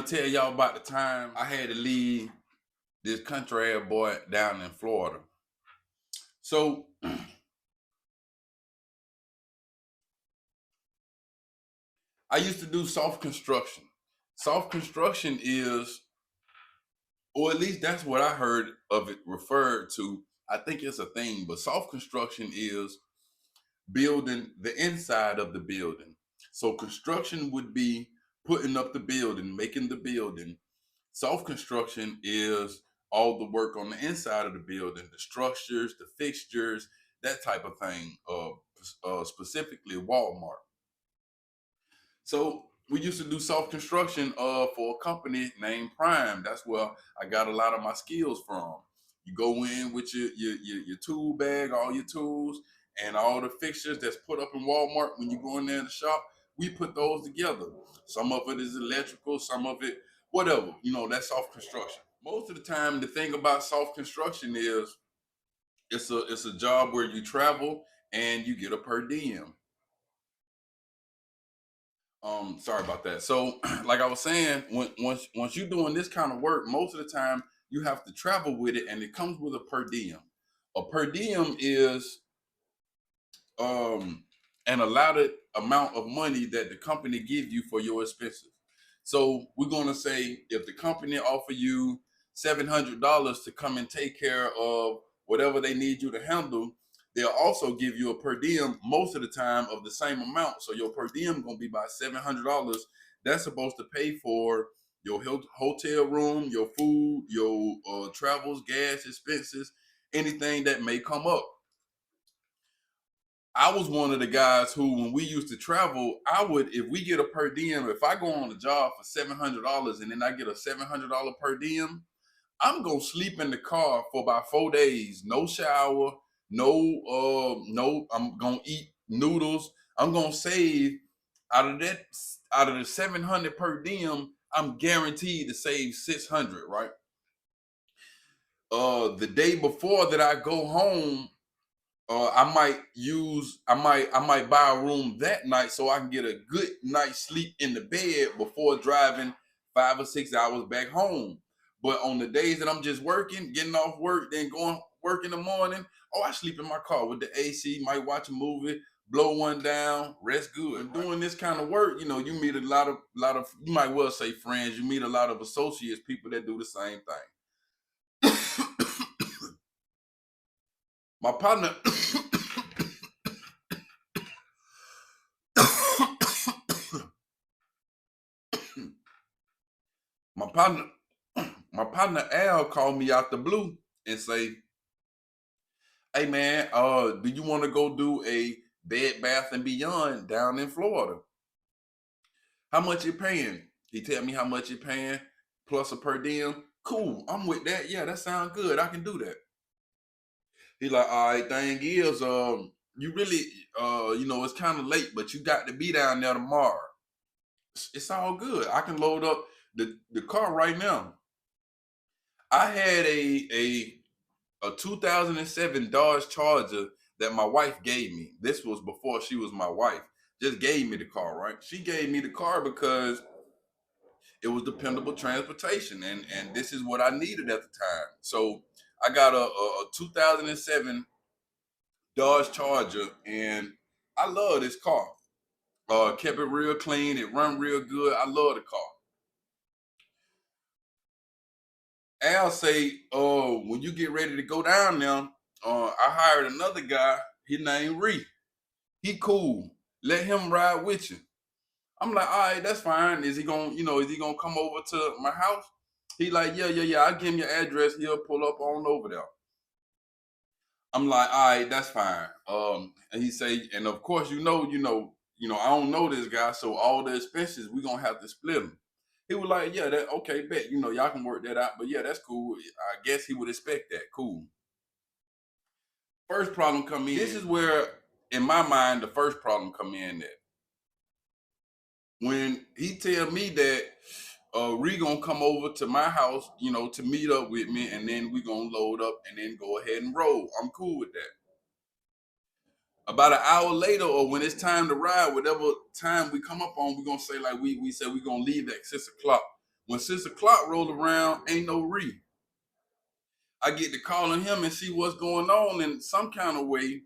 tell y'all about the time I had to leave this country ass boy down in Florida. So I used to do soft construction. Soft construction is, or at least that's what I heard of it referred to. I think it's a thing, but soft construction is building the inside of the building. So construction would be putting up the building, making the building. Soft construction is all the work on the inside of the building, the structures, the fixtures, that type of thing. Specifically Walmart. So we used to do soft construction for a company named Prime. That's where I got a lot of my skills from. You go in with your tool bag, all your tools, and all the fixtures that's put up in Walmart. When you go in there in the shop, we put those together. Some of it is electrical, some of it whatever. That's soft construction. Most of the time, the thing about soft construction is it's a job where you travel and you get a per diem. Sorry about that. So like I was saying, once you're doing this kind of work, most of the time you have to travel with it, and it comes with a per diem. A per diem is um an allotted amount of money that the company give you for your expenses. So we're gonna say if the company offer you $700 to come and take care of whatever they need you to handle, they'll also give you a per diem most of the time of the same amount. So your per diem gonna be about $700. That's supposed to pay for your hotel room, your food, your travels, gas expenses, anything that may come up. I was one of the guys who, when we used to travel, if we get a per diem, if I go on a job for $700 and then I get a $700 per diem, I'm gonna sleep in the car for about 4 days. No shower, no. I'm gonna eat noodles. I'm gonna save out of that, out of the 700 per diem. I'm guaranteed to save 600. Right. The day before that I go home, I might buy a room that night so I can get a good night's sleep in the bed before driving 5 or 6 hours back home. But on the days that I'm just working, getting off work, then going work in the morning, I sleep in my car with the AC, might watch a movie, blow one down, rest good. And doing this kind of work, you meet a lot of you might well say friends, you meet a lot of associates, people that do the same thing. My partner my partner my partner Al called me out the blue and say, "Hey man, do you want to go do a Bed Bath and Beyond down in Florida? How much you paying?" He tell me how much you paying plus a per diem. Cool, I'm with that. Yeah, that sounds good. I can do that. He like, all right. Thing is, you really, it's kind of late, but you got to be down there tomorrow. It's all good. I can load up the car right now. I had a 2007 Dodge Charger that my wife gave me. This was before she was my wife. Just gave me the car, right? She gave me the car because it was dependable transportation, and this is what I needed at the time. So I got a 2007 Dodge Charger, and I love this car. Kept it real clean. It run real good. I love the car. Al say, when you get ready to go down there, I hired another guy. His name Ree. He cool. Let him ride with you. I'm like, all right, that's fine. Is he gonna come over to my house? He like, yeah. I give him your address. He'll pull up on over there. I'm like, all right, that's fine. And he say, and of course, I don't know this guy, so all the expenses we gonna have to split them. He was like, yeah, that okay, bet. Y'all can work that out. But yeah, that's cool. I guess he would expect that. Cool. First problem come in. This is where, in my mind, the first problem come in that when he tell me that Ree gonna come over to my house, to meet up with me, and then we gonna load up and then go ahead and roll. I'm cool with that. About an hour later, or when it's time to ride, whatever time we come up on, we're gonna say like we said we're gonna leave at 6 o'clock. When 6 o'clock rolled around, ain't no re. I get to calling him and see what's going on in some kind of way.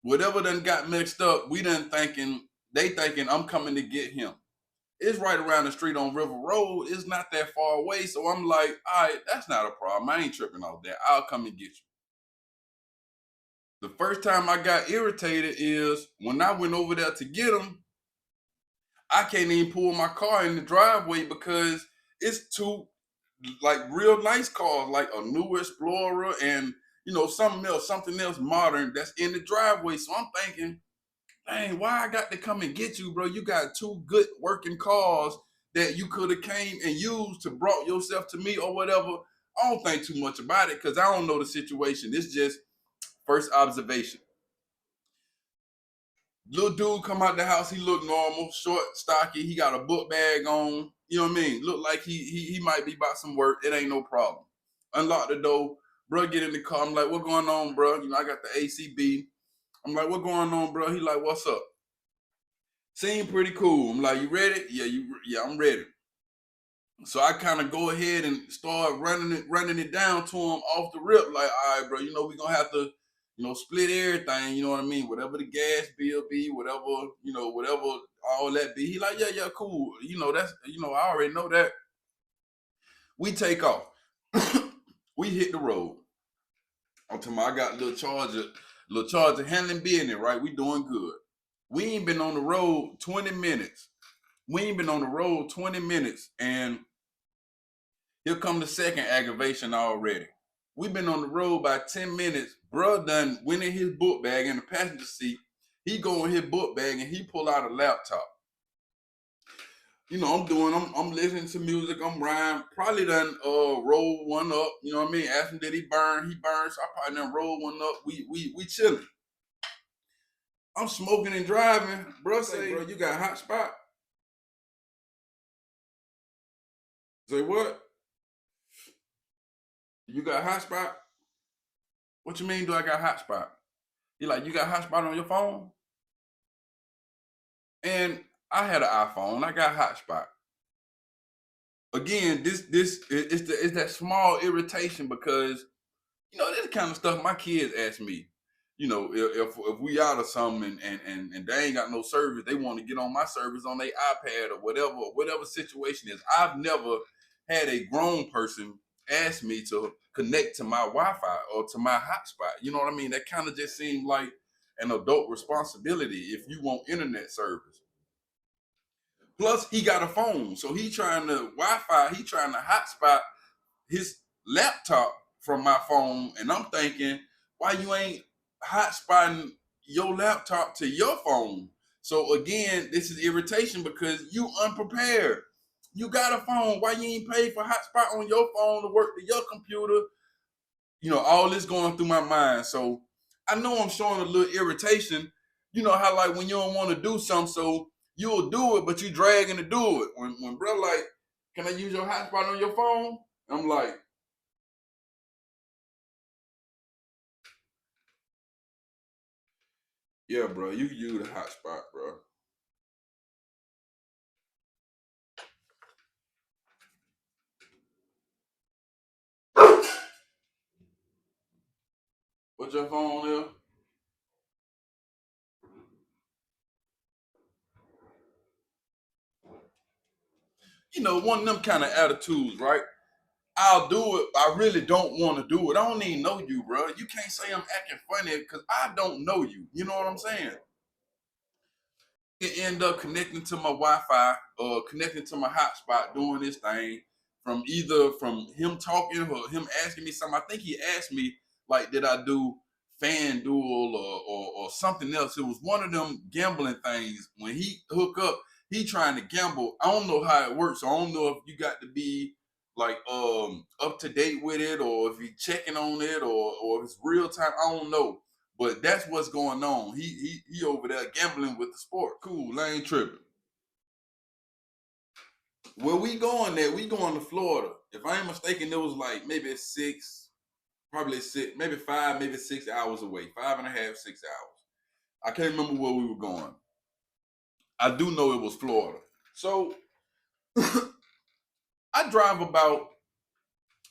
Whatever done got mixed up, they thinking I'm coming to get him. It's right around the street on River Road. It's not that far away. So I'm like, all right, that's not a problem. I ain't tripping off that. I'll come and get you. The first time I got irritated is when I went over there to get him, I can't even pull my car in the driveway because it's two like real nice cars, like a new Explorer and something else modern that's in the driveway. So I'm thinking, dang, why I got to come and get you, bro? You got two good working cars that you could have came and used to brought yourself to me or whatever. I don't think too much about it because I don't know the situation. It's just first observation. Little dude come out the house, he look normal, short, stocky, he got a book bag on, you know what I mean? Look like he might be about some work, it ain't no problem. Unlock the door, bro, get in the car, I'm like, what going on, bro? I got the ACB. I'm like, what going on, bro? He like, what's up? Seem pretty cool. I'm like, you ready? Yeah, I'm ready. So I kind of go ahead and start running it down to him off the rip, like, all right, bro, we gonna have to, split everything, you know what I mean? Whatever the gas bill be, whatever, whatever all that be. He like, yeah, cool. That's, I already know that. We take off. We hit the road. I'm talking about I got a little charger handling business, right? We doing good. We ain't been on the road 20 minutes. And here come the second aggravation already. We've been on the road by 10 minutes. Bruh done went in his book bag in the passenger seat. He go in his book bag and he pull out a laptop. I'm listening to music, I'm riding, probably done roll one up, you know what I mean? Ask him did he burn? He burned, so I probably done roll one up. We chilling. I'm smoking and driving. Bruh say, bro, you got a hot spot? Say what? You got a hot spot? What you mean do I got a hot spot? He like, you got a hot spot on your phone? And I had an iPhone. I got a hot spot. Again, this is that small irritation because this kind of stuff my kids ask me. If we out of something and they ain't got no service, they want to get on my service on their iPad or whatever situation is. I've never had a grown person ask me to connect to my Wi-Fi or to my hotspot. You know what I mean? That kind of just seemed like an adult responsibility if you want internet service. Plus, he got a phone, so he trying to Wi-Fi. He trying to hotspot his laptop from my phone, and I'm thinking, why you ain't hotspotting your laptop to your phone? So again, this is irritation because you unprepared. You got a phone. Why you ain't paid for hotspot on your phone to work to your computer? All this going through my mind. So I know I'm showing a little irritation. You know how like when you don't want to do something, so you'll do it, but you dragging to do it. When bro like, can I use your hotspot on your phone? I'm like, yeah, bro, you can use the hotspot, bro. What's your phone there? One of them kind of attitudes, right? I'll do it. I really don't want to do it. I don't even know you, bro. You can't say I'm acting funny because I don't know you. You know what I'm saying? It end up connecting to my Wi-Fi or connecting to my hotspot, doing this thing from him talking or him asking me something. I think he asked me like, did I do FanDuel or something else? It was one of them gambling things. When he hook up, he trying to gamble. I don't know how it works. So I don't know if you got to be like up to date with it or if you checking on it or if it's real time. I don't know. But that's what's going on. He over there gambling with the sport. Cool, I ain't tripping. Where we going there? We going to Florida. If I ain't mistaken, it was like maybe probably six, maybe 5, maybe 6 hours away. 5.5, 6 hours. I can't remember where we were going. I do know it was Florida. So I drive about,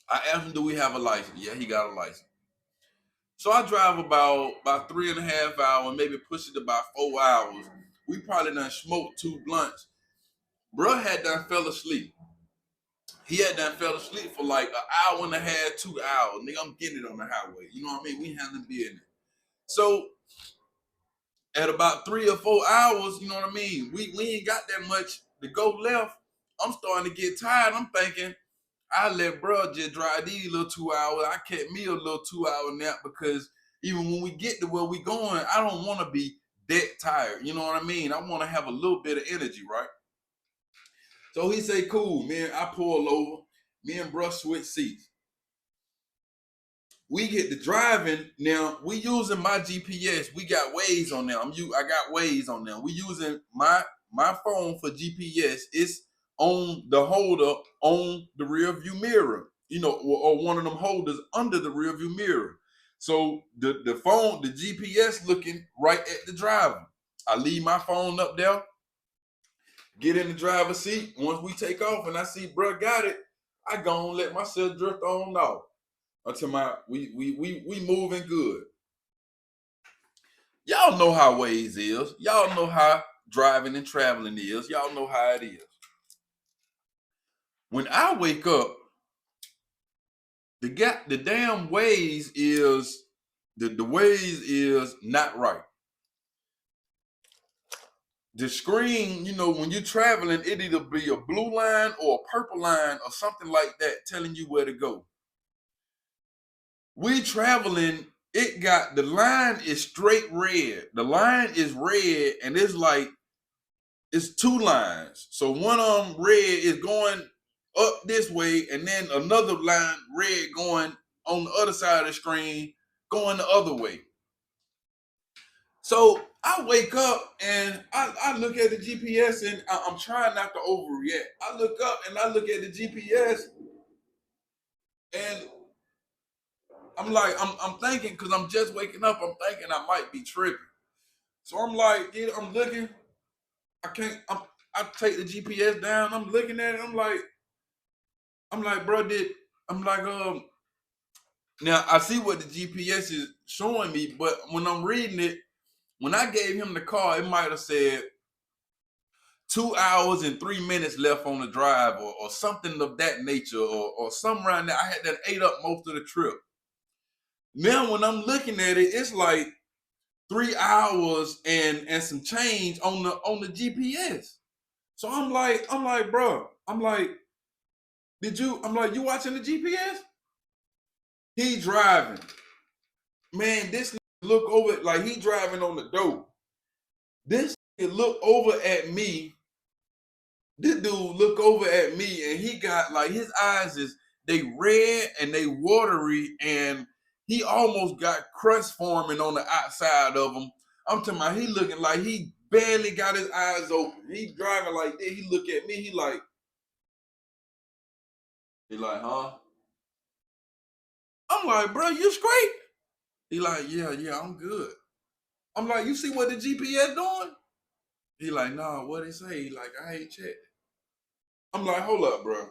I asked him, do we have a license? Yeah, he got a license. So I drive about 3.5 hours, maybe push it to about 4 hours. We probably done smoked 2 blunts. Bruh had done fell asleep. He had done fell asleep for like an hour and a half, 2 hours. Nigga, I'm getting it on the highway. You know what I mean? We handling business. So at about 3 or 4 hours, you know what I mean? We ain't got that much to go left. I'm starting to get tired. I'm thinking, I let bro just drive these little 2 hours. I kept me a little 2 hour nap because even when we get to where we going, I don't want to be that tired. You know what I mean? I want to have a little bit of energy, right? So he say, cool, man. I pull over. Me and bro switch seats. We get to driving now. We using my GPS. We got Waze on there. I got Waze on there. We using my phone for GPS. It's on the holder on the rear view mirror, or one of them holders under the rear view mirror. So the phone, the GPS looking right at the driver. I leave my phone up there, get in the driver's seat. Once we take off and I see bruh got it, I go and let myself drift on off until we moving good. Y'all know how Waze is. Y'all know how driving and traveling is. Y'all know how it is. When I wake up, the damn Waze is the Waze is not right. The screen, when you're traveling, it either be a blue line or a purple line or something like that telling you where to go. We traveling, it got, the line is straight red. The line is red and it's like, it's 2 lines. So one of them red is going up this way and then another line red going on the other side of the screen going the other way. So I wake up and I look at the GPS and I'm trying not to overreact. I look up and I look at the GPS and I'm like, I'm thinking, because I'm just waking up, I'm thinking I might be tripping. So I'm like, I'm looking. I take the GPS down. I'm looking at it. I'm like, bro, now I see what the GPS is showing me, but when I'm reading it, when I gave him the car, it might have said 2 hours and 3 minutes left on the drive or something of that nature or something around there. I had that ate up most of the trip. Now when I'm looking at it, it's like 3 hours and some change on the GPS. So I'm like, bro, you watching the GPS? He driving. Man, this look over, like he driving on the door. This look over at me. This dude look over at me and he got like, his eyes they red and they watery and he almost got crust forming on the outside of him. I'm talking about he looking like he barely got his eyes open. He driving like that. He look at me. He like, huh? I'm like, bro, you straight? He like, yeah, I'm good. I'm like, you see what the GPS doing? He like, nah, what it say? He like, I ain't checked. I'm like, hold up, bro.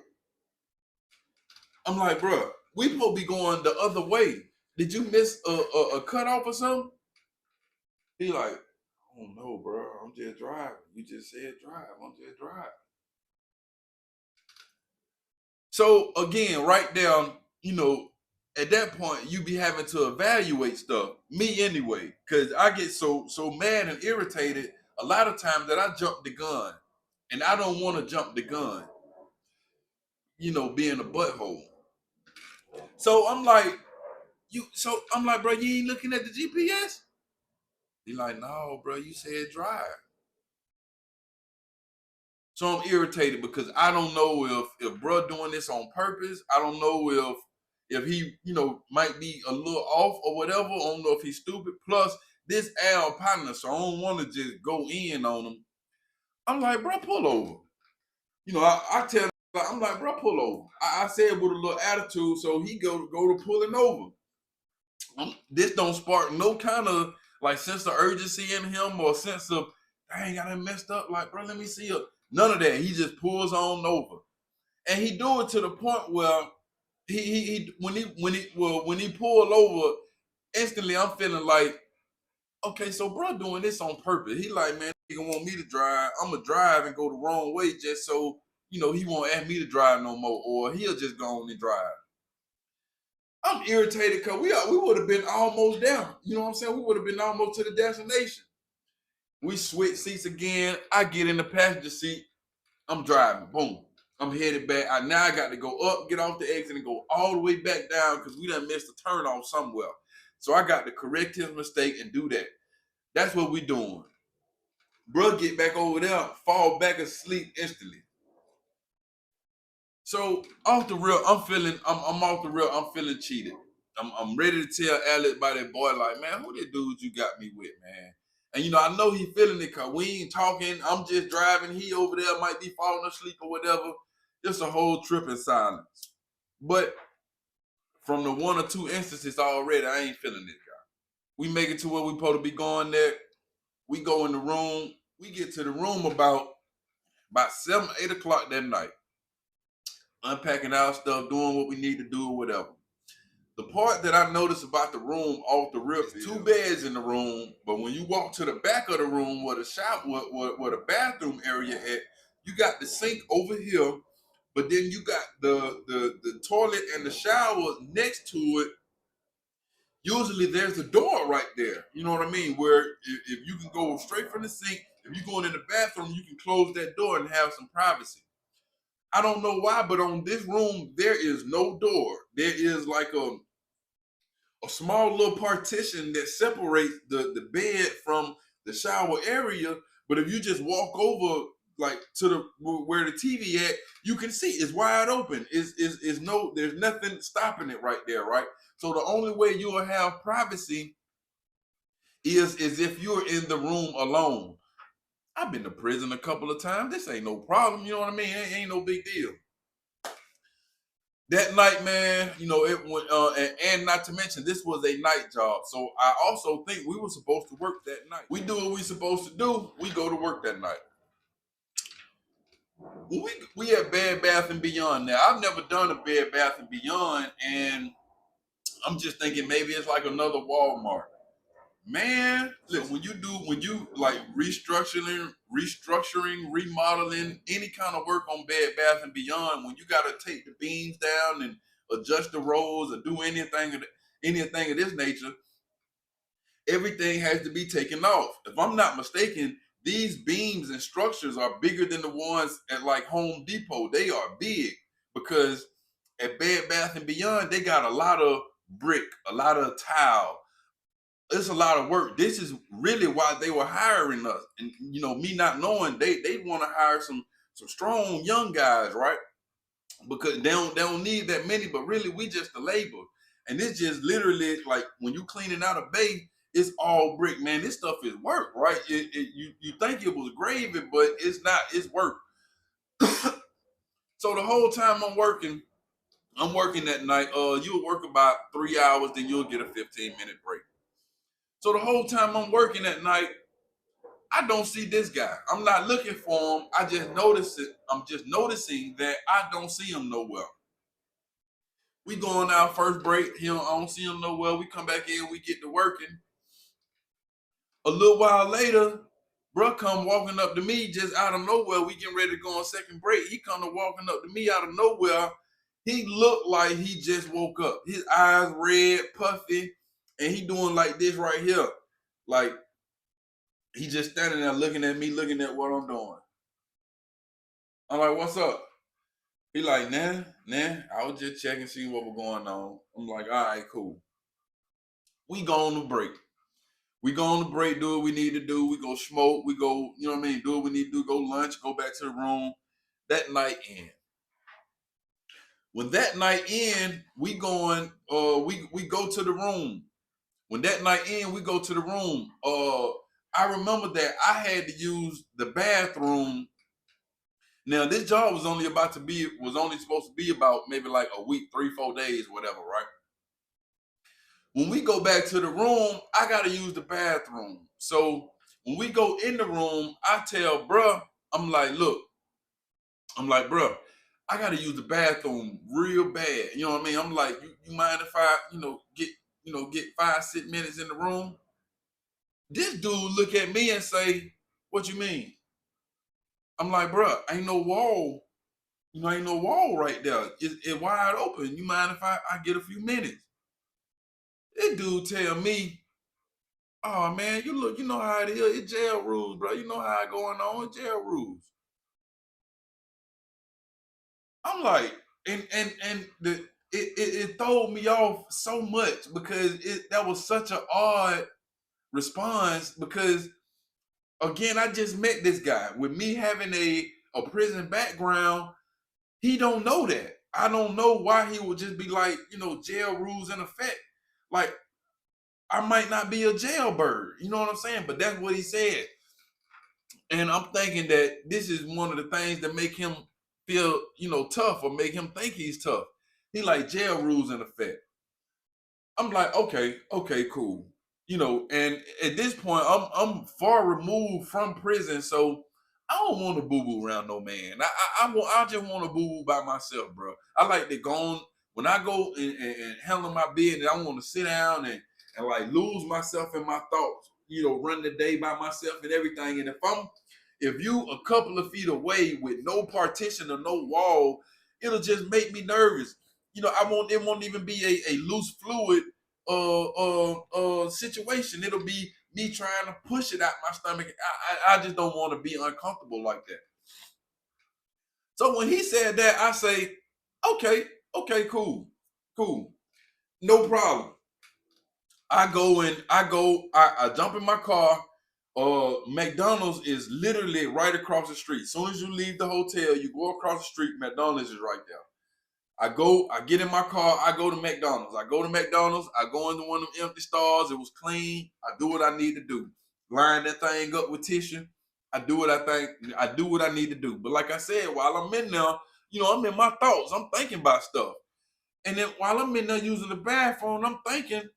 I'm like, bro, we supposed to be going the other way. Did you miss a cutoff or something? He like, oh no, bro, I'm just driving. You just said drive. I'm just driving. So again, right down, at that point, you be having to evaluate stuff. Me anyway, because I get so mad and irritated a lot of times that I jump the gun, and I don't want to jump the gun. Being a butthole. So I'm like, bro, you ain't looking at the GPS? He like, no, bro, you said drive. So I'm irritated because I don't know if bro doing this on purpose. I don't know if he, might be a little off or whatever. I don't know if he's stupid. Plus, this Al partner, so I don't want to just go in on him. I'm like, bro, pull over. I tell him, I'm like, bro, pull over. I said with a little attitude, so he go to pulling over. This don't spark no kind of like sense of urgency in him or sense of, dang, I done messed up. Like, bro, let me see it. None of that. He just pulls on over. And he do it to the point where when he pulled over, instantly I'm feeling like, okay, so bro doing this on purpose. He like, man, he want me to drive. I'm gonna drive and go the wrong way just so he won't ask me to drive no more, or he'll just go on and drive. I'm irritated because we would have been almost down. You know what I'm saying? We would have been almost to the destination. We switch seats again. I get in the passenger seat. I'm driving. Boom. I'm headed back. Now I got to go up, get off the exit, and go all the way back down because we done missed a turn off somewhere. So I got to correct his mistake and do that. That's what we doing. Bro, get back over there, fall back asleep instantly. So off the real, I'm off the real, I'm feeling cheated. I'm ready to tell Alex about that boy, like, man, who the dudes you got me with, man? And I know he feeling it because we ain't talking. I'm just driving. He over there might be falling asleep or whatever. Just a whole trip in silence. But from the one or two instances already, I ain't feeling this guy. We make it to where we supposed to be going there. We go in the room. We get to the room about 7, 8 o'clock that night. Unpacking our stuff, doing what we need to do or whatever. The part that I noticed about the room off the rip, 2 beds in the room, but when you walk to the back of the room where the shop, where the bathroom area at, you got the sink over here, but then you got the toilet and the shower next to it. Usually there's a door right there. You know what I mean? Where if you can go straight from the sink, if you're going in the bathroom, you can close that door and have some privacy. I don't know why, but on this room, there is no door. There is like a small little partition that separates the bed from the shower area. But if you just walk over like to the where the TV at, you can see it's wide open. There's nothing stopping it right there, right? So the only way you will have privacy is if you're in the room alone. I've been to prison a couple of times. This ain't no problem. You know what I mean? It ain't no big deal. That night, man, it went, and not to mention, this was a night job. So I also think we were supposed to work that night. We do what we supposed to do. We go to work that night. We at Bed Bath and Beyond now. I've never done a Bed Bath and Beyond, and I'm just thinking maybe it's like another Walmart. Man, look, when you like restructuring, remodeling, any kind of work on Bed Bath and Beyond, when you got to take the beams down and adjust the rolls or do anything of this nature, everything has to be taken off. If I'm not mistaken, these beams and structures are bigger than the ones at like Home Depot. They are big because at Bed Bath and Beyond, they got a lot of brick, a lot of tile. It's a lot of work. This is really why they were hiring us. And me not knowing they want to hire some strong young guys, right? Because they don't need that many, but really we just the labor. And it's just literally like when you cleaning out a bay, it's all brick, man. This stuff is work, right? You think it was gravy, but it's not. It's work. So the whole time I'm working that night. You'll work about 3 hours, then you'll get a 15-minute break. So the whole time I'm working at night, I don't see this guy. I'm not looking for him. I just notice it. I'm just noticing that I don't see him nowhere. We go on our first break. I don't see him nowhere. We come back in. We get to working. A little while later, bro come walking up to me just out of nowhere. We getting ready to go on second break. He come to walking up to me out of nowhere. He looked like he just woke up. His eyes red, puffy, and he doing like this right here. Like, he just standing there looking at me, looking at what I'm doing. I'm like, what's up? He like, nah, I was just checking, see what was going on. I'm like, all right, cool. We go on the break. We go on the break, do what we need to do. We go smoke. We go, do what we need to do. Go lunch, go back to the room. That night end. When that night end, we go to the room. When that night end, we go to the room. I remember that I had to use the bathroom. Now this job was only supposed to be about maybe like a week, 3-4 days, whatever, right? When we go back to the room, I gotta use the bathroom. So when we go in the room, I tell bruh, I'm like, bruh, I gotta use the bathroom real bad. You know what I mean? I'm like, you mind if I, get 5, 6 minutes in the room? This dude look at me and say, what you mean? I'm like, bruh, ain't no wall. Ain't no wall right there. It's wide open. You mind if I get a few minutes? This dude tell me, oh man, you know how it is. It's jail rules, bro. You know how it going on. It's jail rules. I'm like, and it threw me off so much because that was such an odd response because again, I just met this guy. With me having a prison background, he don't know that. I don't know why he would just be like, jail rules in effect. Like, I might not be a jailbird. You know what I'm saying? But that's what he said. And I'm thinking that this is one of the things that make him feel, tough or make him think he's tough. He like jail rules in effect. I'm like, okay, cool. And at this point, I'm far removed from prison, so I don't want to boo boo around no man. I just want to boo boo by myself, bro. I like to go on when I go and handle my business. I want to sit down and like lose myself in my thoughts. Run the day by myself and everything. And if you a couple of feet away with no partition or no wall, it'll just make me nervous. It won't even be a loose fluid situation. It'll be me trying to push it out my stomach. I just don't want to be uncomfortable like that. So when he said that, I say, okay, cool, no problem. I jump in my car. McDonald's is literally right across the street. As soon as you leave the hotel, you go across the street, McDonald's is right there. I get in my car, I go to McDonald's. I go into one of them empty stalls. It was clean. I do what I need to do. Line that thing up with tissue. I do what I need to do. But like I said, while I'm in there, I'm in my thoughts. I'm thinking about stuff. And then while I'm in there using the bathroom, I'm thinking,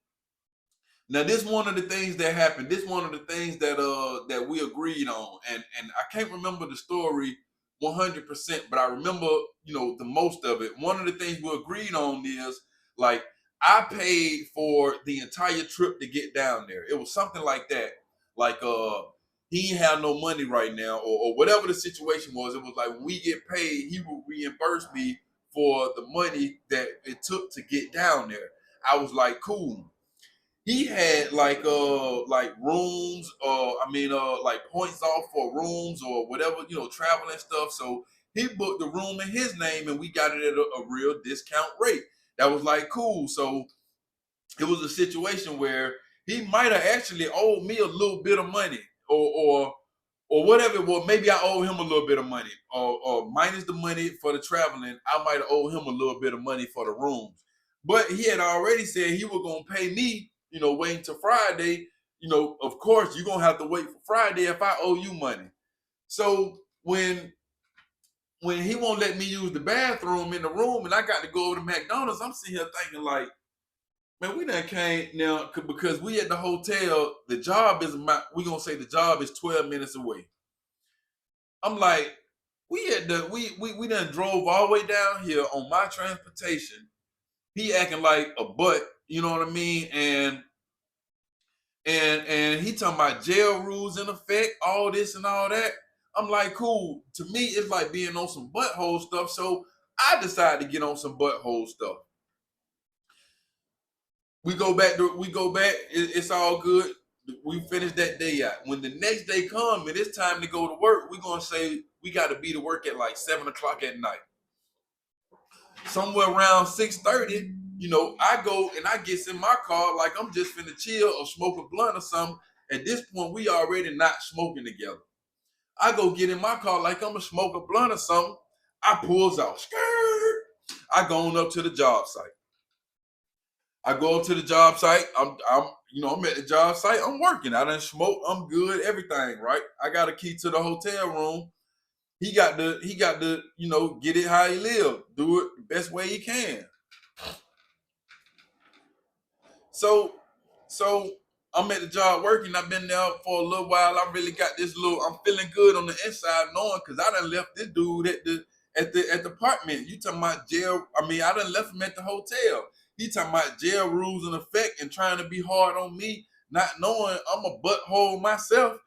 now this one of the things that happened. This one of the things that we agreed on. And I can't remember the story 100%, but I remember, the most of it. One of the things we agreed on is like I paid for the entire trip to get down there. It was something like that. Like he didn't have no money right now, or whatever the situation was. It was like when we get paid, he will reimburse me for the money that it took to get down there. I was like, cool. He had like rooms, like points off for rooms or whatever, traveling stuff. So he booked the room in his name and we got it at a real discount rate. That was like cool. So it was a situation where he might have actually owed me a little bit of money, or whatever. Well, maybe I owe him a little bit of money, or minus the money for the traveling, I might owe him a little bit of money for the rooms. But he had already said he was gonna pay me, waiting till Friday. Of course, you're gonna have to wait for Friday if I owe you money. So when he won't let me use the bathroom in the room, and I got to go over to McDonald's, I'm sitting here thinking like, man, we done came now because we at the hotel. The job is we gonna say the job is 12 minutes away. I'm like, we done drove all the way down here on my transportation. He acting like a butt, you know what I mean? And he talking about jail rules in effect, all this and all that. I'm like, cool. To me, it's like being on some butthole stuff. So I decided to get on some butthole stuff. We go back. It's all good. We finish that day out. When the next day comes and it's time to go to work, we're gonna say we got to be to work at like 7 o'clock at night. Somewhere around 6:30, I go and I get in my car like I'm just finna chill or smoke a blunt or something. At this point, we already not smoking together. I go get in my car like I'm gonna smoke a blunt or something. I pulls out. Skirt. I go on up to the job site. I go up to the job site. I'm at the job site. I'm working. I done smoke. I'm good. Everything right. I got a key to the hotel room. He got to, get it how he live. Do it the best way he can. So I'm at the job working. I've been there for a little while. I really got this I'm feeling good on the inside, knowing because I done left this dude at the apartment. You talking about jail? I mean, I done left him at the hotel. He talking about jail rules in effect and trying to be hard on me, not knowing I'm a butthole myself.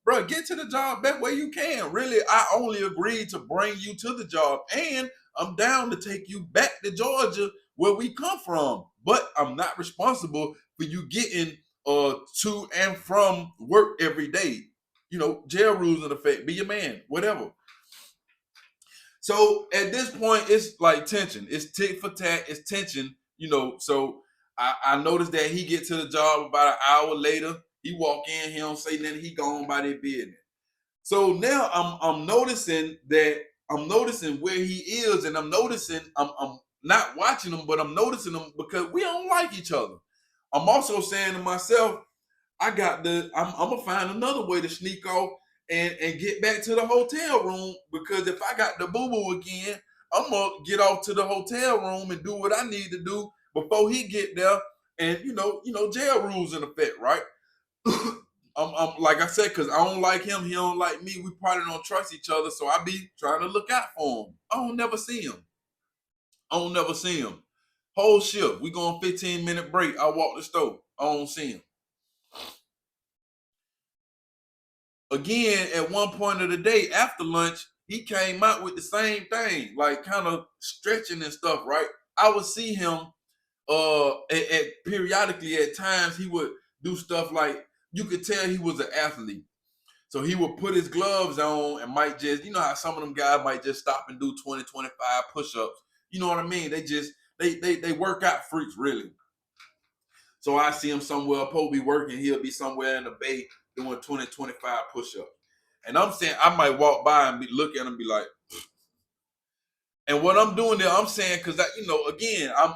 Bro, get to the job that way you can. Really, I only agreed to bring you to the job, and I'm down to take you back to Georgia where we come from. But I'm not responsible for you getting to and from work every day. You know, jail rules in effect. Be your man, whatever. So at this point, it's like tension. It's tit for tat. It's tension. You know. So I noticed that he get to the job about an hour later. He walk in. He don't say nothing. He gone by their business. So now I'm noticing that I'm noticing where he is, and I'm noticing I'm not watching him, but I'm noticing him because we don't like each other. I'm also saying to myself, I'm gonna find another way to sneak off and get back to the hotel room, because if I got the boo boo again, I'm gonna get off to the hotel room and do what I need to do before he get there. And jail rules in effect, right? I'm like I said, because I don't like him, he don't like me. We probably don't trust each other, so I be trying to look out for him. I don't never see him. Whole shift, we go on 15-minute break. I walk the store. I don't see him. Again, at one point of the day after lunch, he came out with the same thing, like kind of stretching and stuff, right? I would see him at periodically at times he would do stuff like you could tell he was an athlete. So he would put his gloves on and might just, you know how some of them guys might just stop and do 20, 25 push-ups. You know what I mean? They work out freaks, really. So I see him somewhere, Poe be working, he'll be somewhere in the bay doing 20, 25 push-ups. And I'm saying I might walk by and look at him and be like, and what I'm doing there, I'm saying, because again, I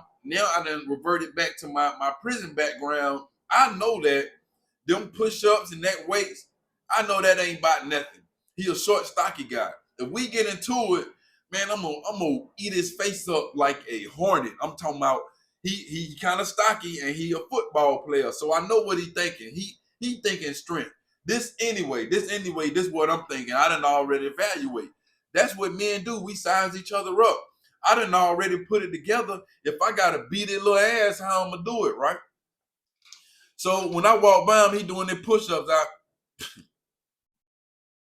done reverted back to my prison background. I know that them push-ups and that weights, I know that ain't about nothing. He a short, stocky guy. If we get into it, man, I'm gonna eat his face up like a hornet. I'm talking about he kind of stocky and he a football player. So I know what he thinking. He thinking strength. This what I'm thinking. I done already evaluate. That's what men do. We size each other up. I done already put it together. If I gotta beat his little ass, how I'm gonna do it, right? So when I walk by him, he doing the push-ups. I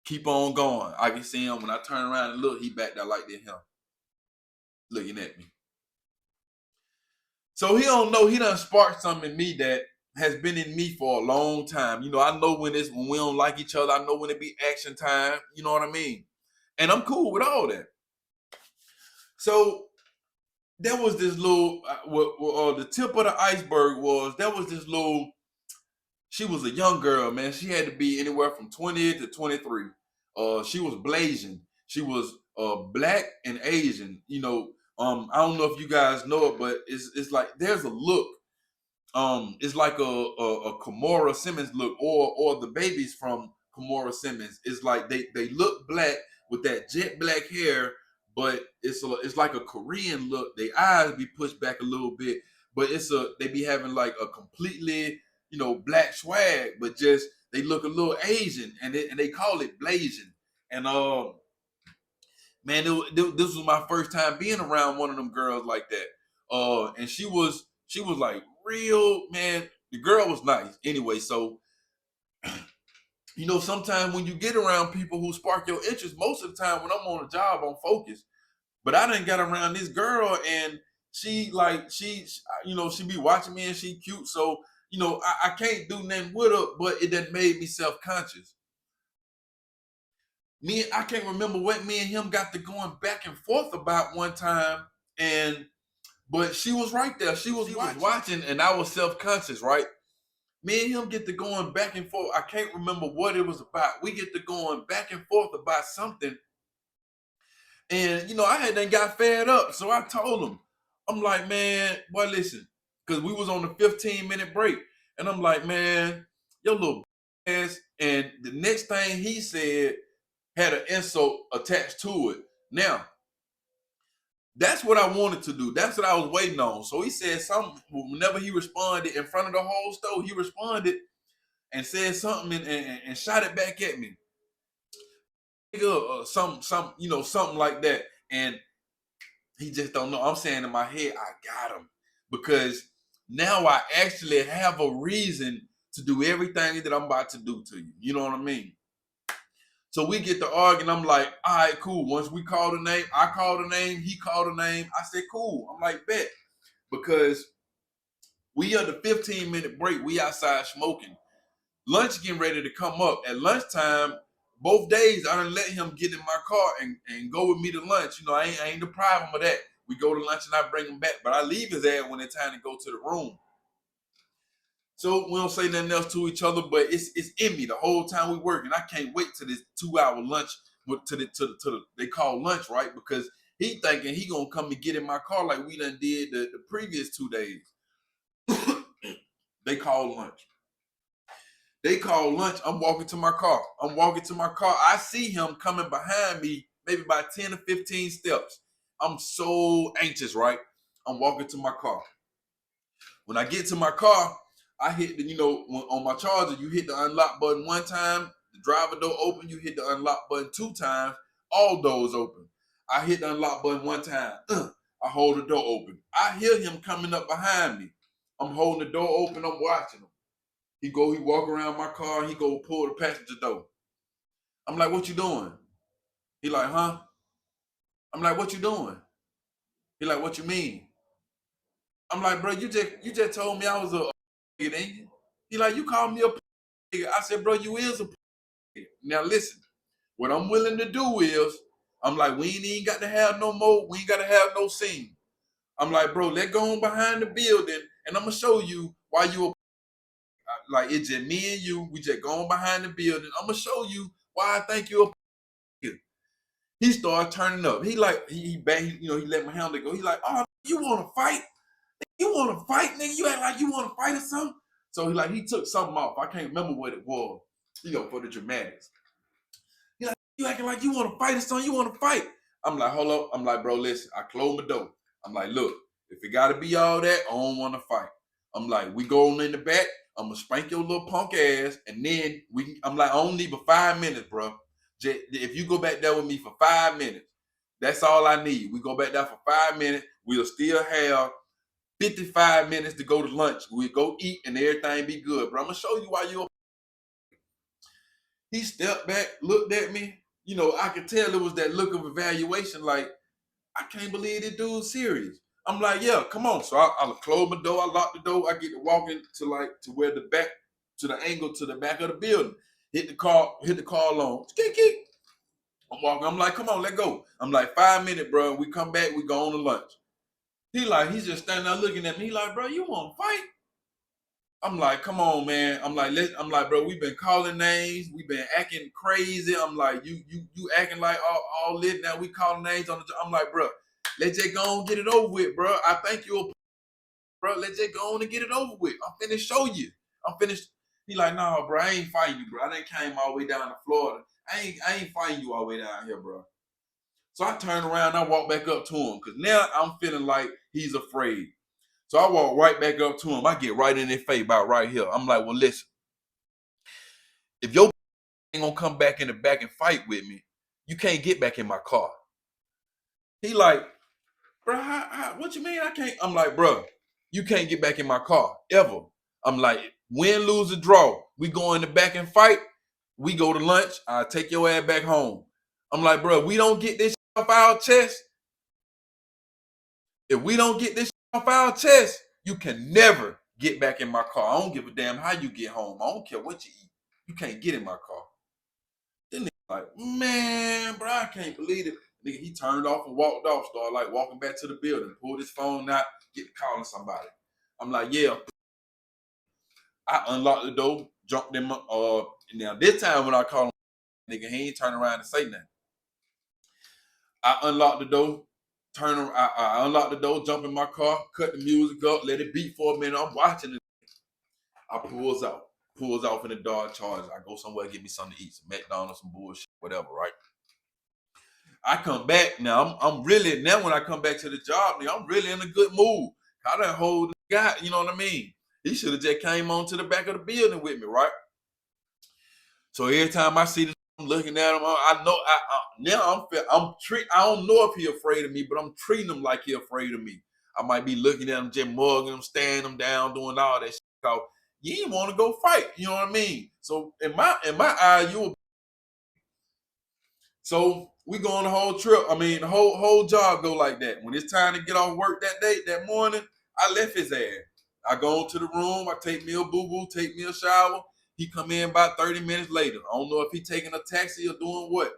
keep on going. I can see him when I turn around and look, he back there like that, him looking at me. So he don't know, he done sparked something in me that has been in me for a long time. I know when we don't like each other. I know when it be action time. You know what I mean? And I'm cool with all that. So there was this little, the tip of the iceberg was, there was this little, she was a young girl, man. She had to be anywhere from 20 to 23. She was blazing. She was black and Asian. I don't know if you guys know it, but it's like there's a look. It's like a Kimora Simmons look, or the babies from Kimora Simmons. It's like they look black with that jet black hair, but it's like a Korean look. Their eyes be pushed back a little bit, but they be having like a completely black swag, but just they look a little Asian, and they call it blazing. And man, this was my first time being around one of them girls like that. And she was like real, man. The girl was nice anyway. So sometimes when you get around people who spark your interest, most of the time when I'm on a job, I'm focused. But I didn't get around this girl, and she be watching me, and she cute. So I can't do nothing with her, but it done made me self-conscious. I can't remember what me and him got to going back and forth about one time, but she was right there. She was watching, and I was self-conscious, right? Me and him get to going back and forth. I can't remember what it was about. We get to going back and forth about something. And I had done got fed up. So I told him, I'm like, man, boy, listen, because we was on the 15-minute break. And I'm like, man, your little ass. And the next thing he said had an insult attached to it. Now, that's what I wanted to do. That's what I was waiting on. So he said something. Whenever he responded in front of the whole store, he responded and said something and shot it back at me. Something like that. And he just don't know. I'm saying in my head, I got him. Because now I actually have a reason to do everything that I'm about to do to you. You know what I mean? So we get to arguing. I'm like, all right, cool. Once we call the name, I call the name, he called the name. I said, cool. I'm like, bet. Because we are the 15-minute break. We outside smoking. Lunch getting ready to come up. At lunchtime, both days, I done let him get in my car and go with me to lunch. You know, I ain't deprive him of that. We go to lunch and I bring him back. But I leave his ass when it's time to go to the room. So we don't say nothing else to each other, but it's in me the whole time we working. I can't wait to this 2-hour lunch to the they call lunch, right? Because he thinking he gonna come and get in my car like we done did the previous 2 days. They call lunch. They call lunch. I'm walking to my car. I see him coming behind me, maybe by 10 or 15 steps. I'm so anxious, right? I'm walking to my car. When I get to my car, I hit the, on my Charger, you hit the unlock button one time, the driver door open, you hit the unlock button 2 times, all doors open. I hit the unlock button 1 time, I hold the door open. I hear him coming up behind me. I'm holding the door open, I'm watching him. He walk around my car, he go pull the passenger door. I'm like, what you doing? He like, huh? I'm like, what you doing? He like, what you mean? I'm like, bro, you just told me I was a nigga, ain't you? He like, you called me a nigga. I said, bro, you is a nigga. Now listen, what I'm willing to do is, I'm like, we ain't even got to have no more, we ain't got to have no scene. I'm like, bro, let's go on behind the building and I'm gonna show you why you a like it's just me and you, we just going behind the building. I'm gonna show you why I think you're a nigga. He started turning up. He like, he let my handle go. He like, oh, you wanna fight? You want to fight, nigga? You act like you want to fight or something? So he took something off. I can't remember what it was, for the dramatics. He like, you acting like you want to fight or something? You want to fight? I'm like, hold up. I'm like, bro, listen. I close my door. I'm like, look, if it got to be all that, I don't want to fight. I'm like, we go on in the back. I'm going to spank your little punk ass. And then I'm like, I only need but 5 minutes, bro. If you go back there with me for 5 minutes, that's all I need. We go back there for 5 minutes. We'll still have 55 minutes to go to lunch. We go eat and everything be good. But I'm gonna show you why you're. He stepped back, looked at me. I could tell it was that look of evaluation. Like, I can't believe this dude's serious. I'm like, yeah, come on. So I close my door. I lock the door. I get to walking to where the back, to the angle to the back of the building. Hit the car alarm. I'm walking. I'm like, come on, let go. I'm like, 5 minutes, bro. We come back. We go on to lunch. He's just standing there looking at me. He like, bro, you want to fight? I'm like, come on, man. I'm like, bro, we've been calling names. We've been acting crazy. I'm like, you acting like all lit. Now we calling names on the job. I'm like, bro, let's just go and get it over with, bro. I think you're, bro. Let's just go on and get it over with. I'm finished show you. I'm finished. He like, no, bro, I ain't fighting you, bro. I done came all the way down to Florida. I ain't fighting you all the way down here, bro. So I turn around and I walk back up to him because now I'm feeling like he's afraid. So I walk right back up to him. I get right in their face about right here. I'm like, well, listen, if your ain't gonna come back in the back and fight with me, you can't get back in my car. He like, bro, what you mean I can't? I'm like, bro, you can't get back in my car ever. I'm like, win, lose, or draw. We go in the back and fight. We go to lunch. I take your ass back home. I'm like, bro, we don't get this off our chest. If we don't get this off our chest, you can never get back in my car. I don't give a damn how you get home. I don't care what you eat. You can't get in my car. Then nigga like, man, bro, I can't believe it. Nigga, he turned off and walked off, started like walking back to the building, pulled his phone out, get to calling somebody. I'm like, yeah. I unlocked the door, jumped in my, now this time when I call him, nigga, he ain't turn around and say nothing. I unlocked the door, I unlocked the door, jump in my car, cut the music up, let it beat for a minute. I'm watching it. I pulls off in the Dodge Charger. I go somewhere, get me something to eat, some McDonald's, some bullshit, whatever, right? I come back now. I'm really now when I come back to the job, nigga, I'm really in a good mood. I done hold the guy, you know what I mean? He should have just came on to the back of the building with me, right? So every time I see this I'm looking at him. I know. Now I don't know if he afraid of me, but I'm treating him like he afraid of me. I might be looking at him, just mugging him, staring him down, doing all that shit. Cause you ain't want to go fight. You know what I mean? So in my eye, you. So we go on the whole trip. I mean, the whole job go like that. When it's time to get off work that day, that morning, I left his ass. I go into the room. I take me a boo boo, take me a shower. He come in about 30 minutes later. I don't know if he taking a taxi or doing what.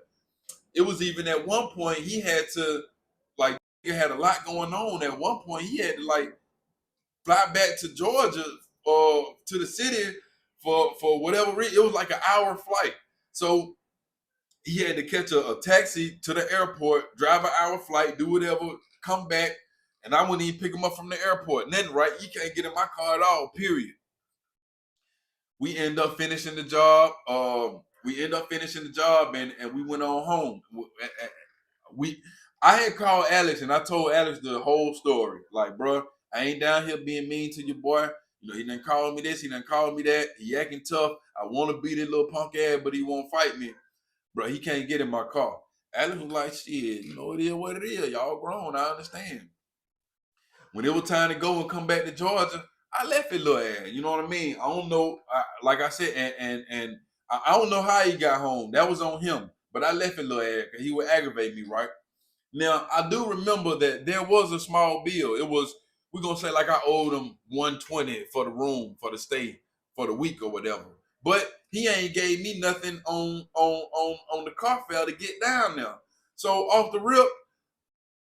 It was even at one point he had to, like, he had a lot going on. At one point he had to like fly back to Georgia or to the city for whatever reason. It was like an hour flight. So he had to catch a taxi to the airport, drive an hour flight, do whatever, come back, and I wouldn't even pick him up from the airport. And then, right, you can't get in my car at all, period. We end up finishing the job. And we went on home. We, I had called Alex and I told Alex the whole story. Like, bro, I ain't down here being mean to your boy. You know, he done called me this, he done called me that. He acting tough. I want to beat his little punk ass, but he won't fight me. Bro, he can't get in my car. Alex was like, shit, you know, it is what it is. Y'all grown, I understand. When it was time to go and come back to Georgia, I left his little ass. You know what I mean? I don't know, like I said, and I don't know how he got home. That was on him. But I left his little ass because he would aggravate me, right? Now, I do remember that there was a small bill. It was, we're going to say like I owed him 120 for the room, for the stay, for the week or whatever. But he ain't gave me nothing on the car fare to get down there. So off the rip,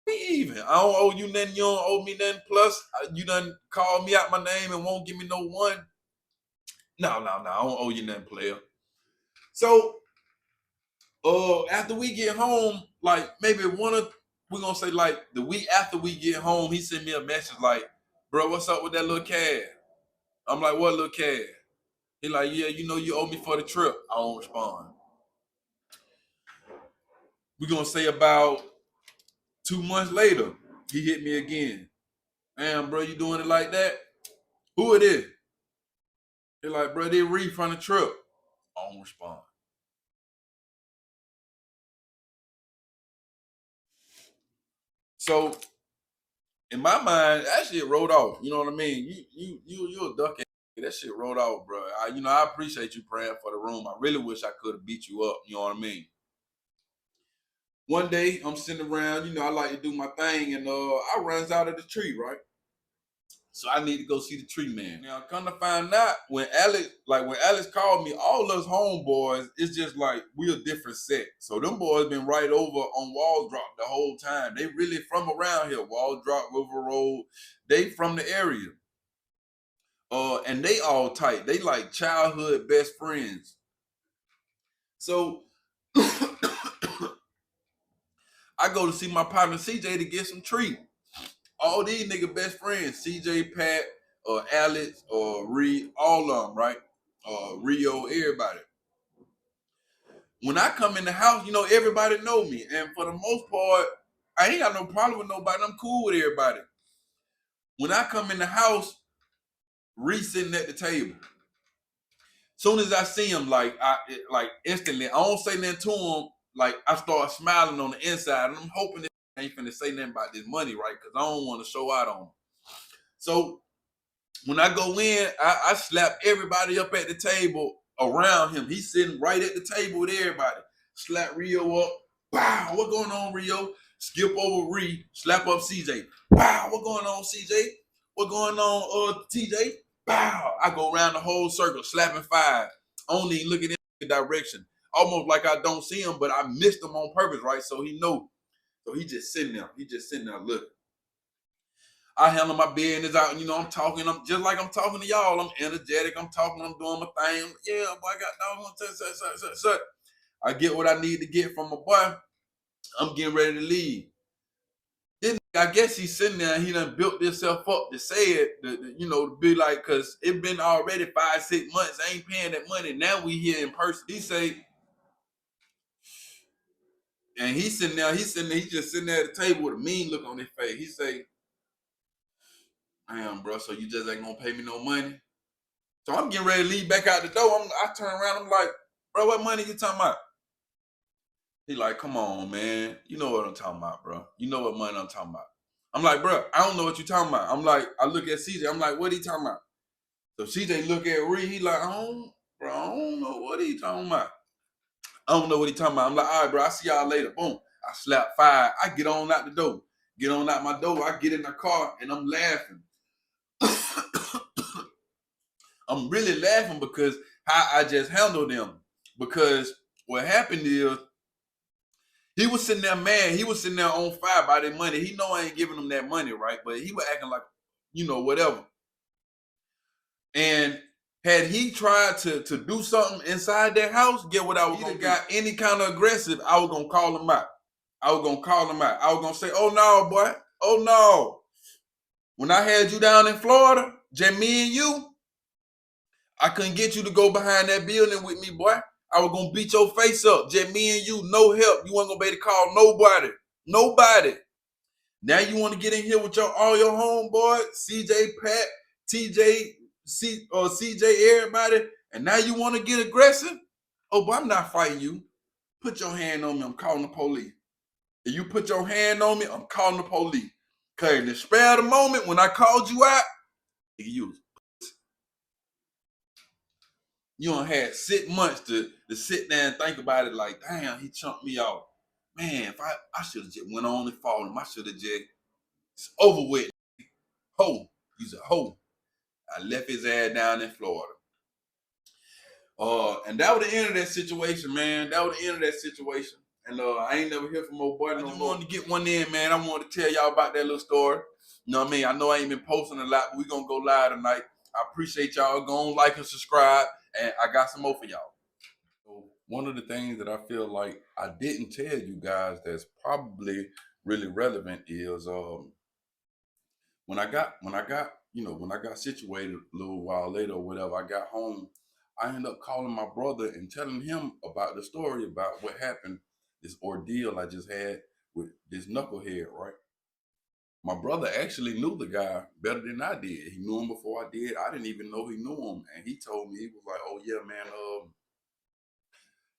we even. I don't owe you nothing. You don't owe me nothing. Plus, you done called me out my name and won't give me no one. No. I don't owe you nothing, player. So after we get home, like maybe we're gonna say like the week after we get home, he sent me a message like, bro, what's up with that little cash? I'm like, what little cash? He like, yeah, you know you owe me for the trip. I don't respond. We're gonna say about 2 months later, he hit me again. Damn, bro, you doing it like that? Who it is? He like, bro, they refund the trip. I don't respond. So in my mind, that shit rolled off. You know what I mean? You a duck. That shit rolled off, bro. I appreciate you praying for the room. I really wish I could have beat you up. You know what I mean? One day I'm sitting around, I like to do my thing, and I runs out of the tree, right? So I need to go see the tree man. Now, come to find out, when Alex called me, all us homeboys, it's just like we a different set. So them boys been right over on Wall Drop the whole time. They really from around here, Wall Drop, River Road. They from the area. And they all tight. They like childhood best friends. So I go to see my partner CJ to get some treat. All these nigga best friends, CJ, Pat, Alex, Reed, all of them, right? Rio, everybody. When I come in the house, everybody know me. And for the most part, I ain't got no problem with nobody. I'm cool with everybody. When I come in the house, Reed sitting at the table. Soon as I see him, like instantly, I don't say nothing to him. Like I start smiling on the inside, and I'm hoping that I ain't finna say nothing about this money, right? Because I don't want to show out on him. So when I go in, I slap everybody up at the table around him. He's sitting right at the table with everybody. Slap Rio up. Wow, what going on, Rio? Skip over Ree, slap up CJ. Wow, what going on, CJ? What going on, TJ? Bow. I go around the whole circle, slapping five. Only looking in the direction. Almost like I don't see him, but I missed him on purpose, right? So he know. So he just sitting there. He just sitting there looking. I handle my business out, I'm talking, I'm just like I'm talking to y'all. I'm energetic, I'm talking, I'm doing my thing. Yeah, boy, I got dog. I get what I need to get from my boy. I'm getting ready to leave. Then I guess he's sitting there, he done built himself up to say it, to be like, cause it been already 5-6 months. I ain't paying that money. Now we here in person. He say, and he's sitting there, he's just sitting there at the table with a mean look on his face. He say, damn, bro, so you just ain't gonna pay me no money? So I'm getting ready to leave back out the door. I turn around, I'm like, bro, what money you talking about? He like, come on, man. You know what I'm talking about, bro. You know what money I'm talking about. I'm like, bro, I don't know what you talking about. I'm like, I look at CJ. I'm like, what he talking about? So CJ look at Reed. He like, bro, I don't know what he talking about. I don't know what he talking about. I'm like, all right, bro, I see y'all later. Boom. I slap five. I get on out the door. Get on out my door. I get in the car and I'm laughing. I'm really laughing because how I just handled them. Because what happened is he was sitting there mad. He was sitting there on fire by their money. He know I ain't giving him that money, right? But he was acting like, whatever. And had he tried to do something inside that house, get what I was gonna got any kind of aggressive, I was gonna call him out. I was gonna call him out. I was gonna say, oh no, boy. Oh no. When I had you down in Florida, just me and you, I couldn't get you to go behind that building with me, boy. I was gonna beat your face up. Just me and you, no help. You wasn't gonna be able to call nobody. Nobody. Now you want to get in here with all your homeboys, CJ, Pat, TJ, CJ, everybody, and now you want to get aggressive? Oh, but I'm not fighting you. Put your hand on me. I'm calling the police. If you put your hand on me, I'm calling the police. Cause in the spare of the moment when I called you out, you don't had 6 months to sit there and think about it. Like, damn, he chunked me off. Man, if I should have just went on and fought him. I should have just it's over with. Ho, he's a hoe. I left his ass down in Florida. And that was the end of that situation, man. That was the end of that situation. And I ain't never hear from old boy no more. I just wanted to get one in, man. I wanted to tell y'all about that little story. You know what I mean? I know I ain't been posting a lot, but we gonna go live tonight. I appreciate y'all. Go on, like and subscribe. And I got some more for y'all. So one of the things that I feel like I didn't tell you guys that's probably really relevant is when I got situated a little while later or whatever, I got home, I ended up calling my brother and telling him about the story about what happened, this ordeal I just had with this knucklehead, right? My brother actually knew the guy better than I did. He knew him before I did. I didn't even know he knew him. And he told me, he was like, oh yeah, man,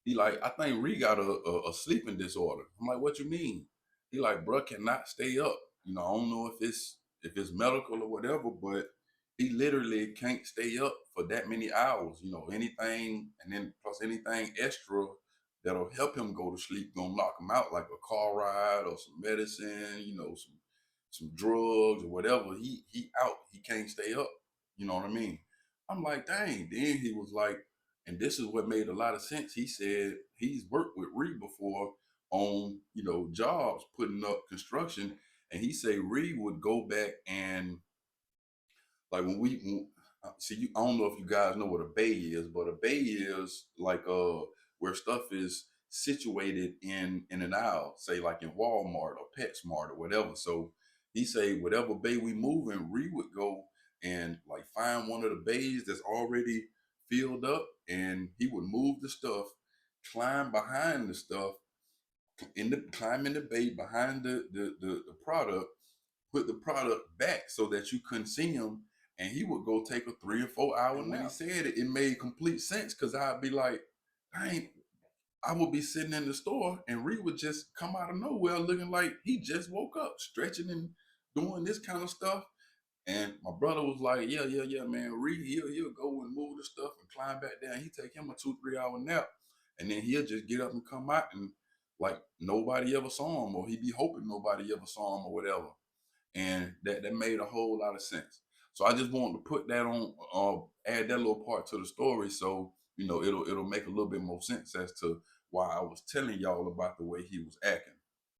he like, I think Ree got a sleeping disorder. I'm like, what you mean? He like, bro cannot stay up. I don't know if it's medical or whatever, but he literally can't stay up for that many hours. Anything and then plus anything extra that'll help him go to sleep gonna knock him out, like a car ride or some medicine, some drugs or whatever. He out. He can't stay up. You know what I mean? I'm like, dang. Then he was like, and this is what made a lot of sense. He said he's worked with Reed before on, jobs, putting up construction. And he said Reed would go back and like see you. I don't know if you guys know what a bay is, but a bay is like where stuff is situated in an aisle, say like in Walmart or PetSmart or whatever. So he say whatever bay we move in, Reed would go and like find one of the bays that's already filled up, and he would move the stuff, climb behind the stuff, climb in the bay behind the product, put the product back so that you couldn't see him, and he would go take a 3 or 4 hour nap. When he said it, it made complete sense because I'd be like, I would be sitting in the store and Reed would just come out of nowhere looking like he just woke up, stretching and doing this kind of stuff. And my brother was like, yeah, man. Reed, he'll go and move the stuff and climb back down. He take him a 2, 3 hour nap, and then he'll just get up and come out and like nobody ever saw him, or he'd be hoping nobody ever saw him or whatever. And that made a whole lot of sense. So I just wanted to put that on, add that little part to the story, so it'll make a little bit more sense as to why I was telling y'all about the way he was acting.